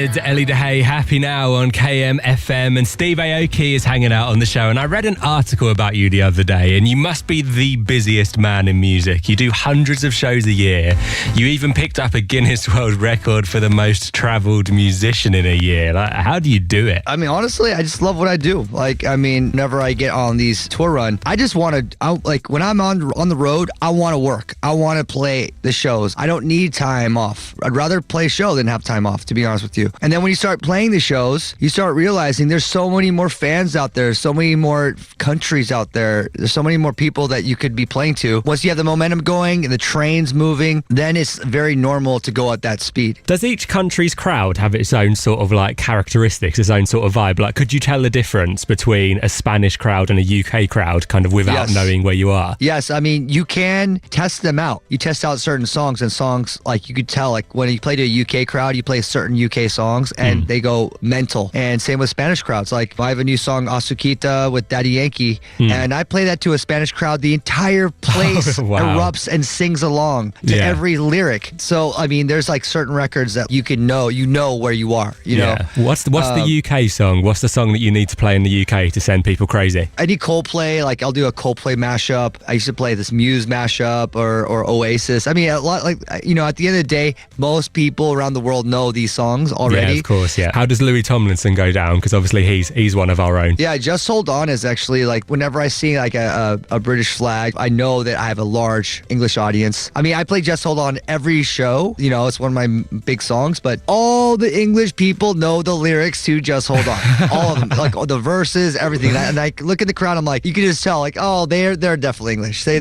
with Ellie DeHay, Happy Now on kmfm, and Steve Aoki is hanging out on the show. And I read an article about you the other day, and you must be the busiest man in music. You do hundreds of shows a year. You even picked up a Guinness World Record for the most travelled musician in a year. Like, how do you do it? I mean, honestly, I just love what I do. Like, I mean, whenever I get on these tour run, I just want to, like, when I'm on the road, I want to work. I want to play the shows. I don't need time off. I'd rather play a show than have time off, to be honest with you. And then when you start playing the shows, you start realizing there's so many more fans out there, so many more countries out there, there's so many more people that you could be playing to. Once you have the momentum going and the trains moving, then it's very normal to go at that speed. Does each country's crowd have its own sort of like characteristics, its own sort of vibe? Like, could you tell the difference between a Spanish crowd and a UK crowd kind of without knowing where you are? Yes, I mean, you can test them out. You test out certain songs, and songs, like, you could tell, like, when you play to a UK crowd, you play certain UK songs and they go mental. And same with Spanish crowds. Like, I have a new song, Azuquita, with Daddy Yankee, and I play that to a Spanish crowd. The entire place erupts and sings along to every lyric. So, I mean, there's like certain records that you can know, where you are, you know. What's the UK song? What's the song that you need to play in the UK to send people crazy? Any Coldplay, like I'll do a Coldplay mashup. I used to play this Muse mashup or Oasis. I mean, a lot, like, you know, at the end of the day, most people around the world know these songs already. Yeah, of course, yeah. How does Louis Tomlinson go down? Because obviously he's one of our own. Yeah, Just Hold On is actually, like, whenever I see like a British flag, I know that I have a large English audience. I mean, I play Just Hold On every show. You know, it's one of my big songs, but all the English people know the lyrics to Just Hold On. All of them, like all the verses, everything. And I look at the crowd, I'm like, you can just tell, like, oh, they're definitely English. They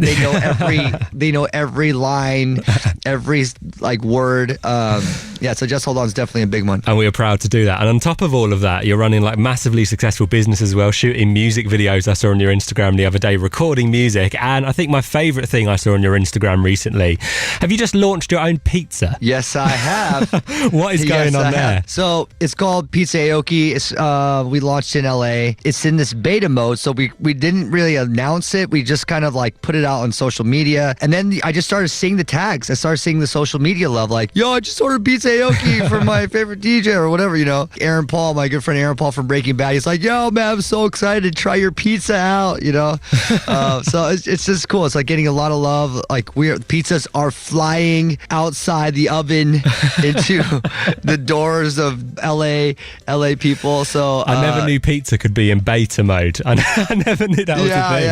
know every line, every like word. Yeah, so Just Hold On is definitely a big one. And we are proud to do that. And on top of all of that, you're running like massively successful business as well, shooting music videos I saw on your Instagram the other day, recording music. And I think my favourite thing I saw on your Instagram recently, have you just launched your own pizza? Yes, I have. What is going on there? So it's called Pizzaoki. It's we launched in LA. It's in this beta mode, so we didn't really announce it. We just kind of like put it out on social media. And then I just started seeing the tags. I started seeing the social media love, like, yo, I just ordered Pizzaoki from my favorite DJ or whatever, you know. Aaron Paul, my good friend Aaron Paul from Breaking Bad, he's like, yo, man, I'm so excited to try your pizza out, you know. So it's just cool. It's like getting a lot of love. Like, pizzas are flying outside the oven into the doors of LA people. So I never knew pizza could be in beta mode. I never knew that was a thing.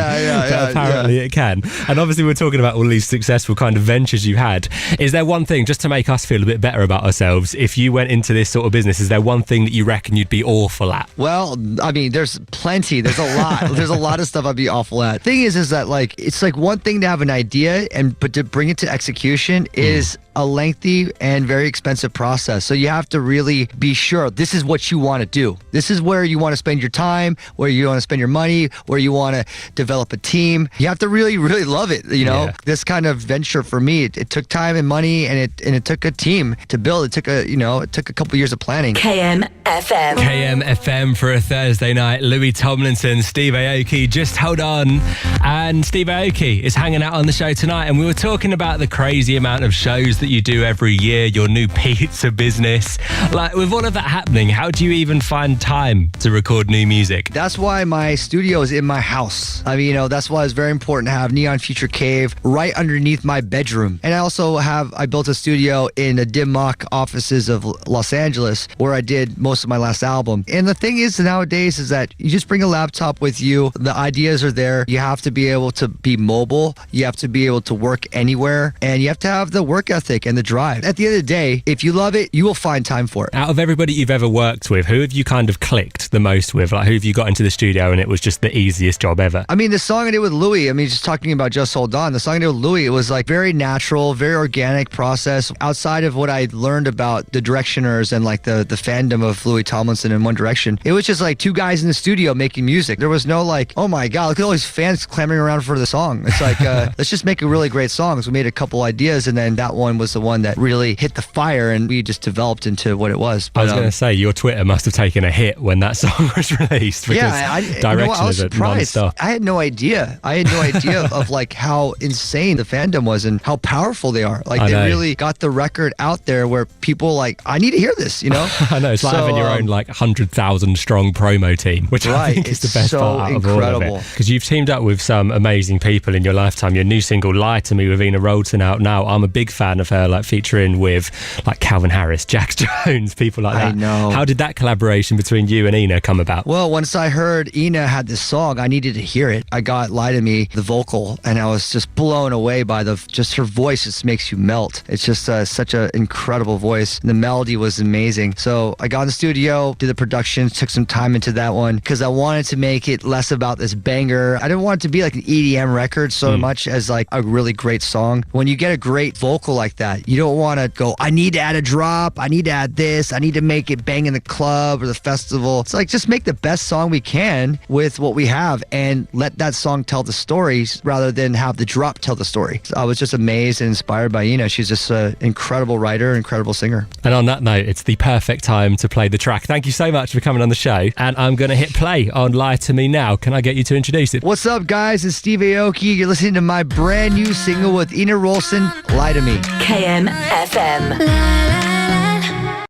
But apparently it can. And obviously we're talking about all these successful kind of ventures you had. Is there one thing, just to make us feel a bit better about ourselves, if you went into this sort of business, is there one thing that you reckon you'd be awful at? Well, I mean, there's plenty. There's a lot. There's a lot of stuff I'd be awful at. Thing is that, like, it's like one thing to have an idea, but to bring it to execution is a lengthy and very expensive process. So you have to really be sure this is what you want to do. This is where you want to spend your time, where you want to spend your money, where you want to develop a team. You have to really, really love it. You know, this kind of venture for me, it took time and money, and it took a team to build. It took a couple years of planning. KMFM for a Thursday night. Louis Tomlinson, Steve Aoki, Just Hold On. And Steve Aoki is hanging out on the show tonight, and we were talking about the crazy amount of shows that you do every year, your new pizza business. Like, with all of that happening, how do you even find time to record new music? That's why my studio is in my house. I mean, you know, that's why it's very important to have Neon Future Cave right underneath my bedroom. And I built a studio in the dim mock offices of Los Angeles, where I did most of my last album. And the thing is nowadays is that you just bring a laptop with you. The ideas are there. You have to be able to be mobile. You have to be able to work anywhere, and you have to have the work ethic and the drive. At the end of the day, if you love it, you will find time for it. Out of everybody you've ever worked with, who have you kind of clicked the most with? Like, who have you got into the studio and it was just the easiest job ever? I mean, the song I did with Louis, I mean, just talking about Just Hold On, the song I did with Louis, it was like very natural, very organic process. Outside of what I learned about the Directioners and like the fandom of Louis Tomlinson and One Direction, it was just like two guys in the studio making music. There was no like, oh my God, look at all these fans clamoring around for the song. It's like, let's just make a really great song. So we made a couple ideas, and then that one was the one that really hit the fire, and we just developed into what it was. I was going to say, your Twitter must have taken a hit when that song was released. Because I was surprised. I had no idea. Of like how insane the fandom was and how powerful they are. Like they really got the record out there where people like, I need to hear this, you know? I know. It's like having your own like 100,000 strong promo team, which I think is the best part out of all of it. Because you've teamed up with some amazing people in your lifetime. Your new single, Lie to Me, with Ina Wroldsen out now. I'm a big fan of her, like featuring with like Calvin Harris, Jack Jones, people like that. I know. How did that collaboration between you and Ina come about? Well, once I heard Ina had this song, I needed to hear it. I got Lie to Me, the vocal, and I was just blown away by just her voice. Just makes you melt. It's just such an incredible voice. The melody was amazing. So I got in the studio, did the production, took some time into that one because I wanted to make it less about this banger. I didn't want it to be like an EDM record so much as like a really great song. When you get a great vocal like that, you don't want to go, I need to add a drop, I need to add this, I need to make it bang in the club or the festival. It's like, just make the best song we can with what we have and let that song tell the stories rather than have the drop tell the story. So I was just amazed and inspired by Ina. She's just an incredible writer, incredible singer. And on that note, it's the perfect time to play the track. Thank you so much for coming on the show. And I'm going to hit play on Lie to Me now. Can I get you to introduce it? What's up, guys? It's Steve Aoki. You're listening to my brand new single with Ina Wroldsen, Lie to Me. KMFM.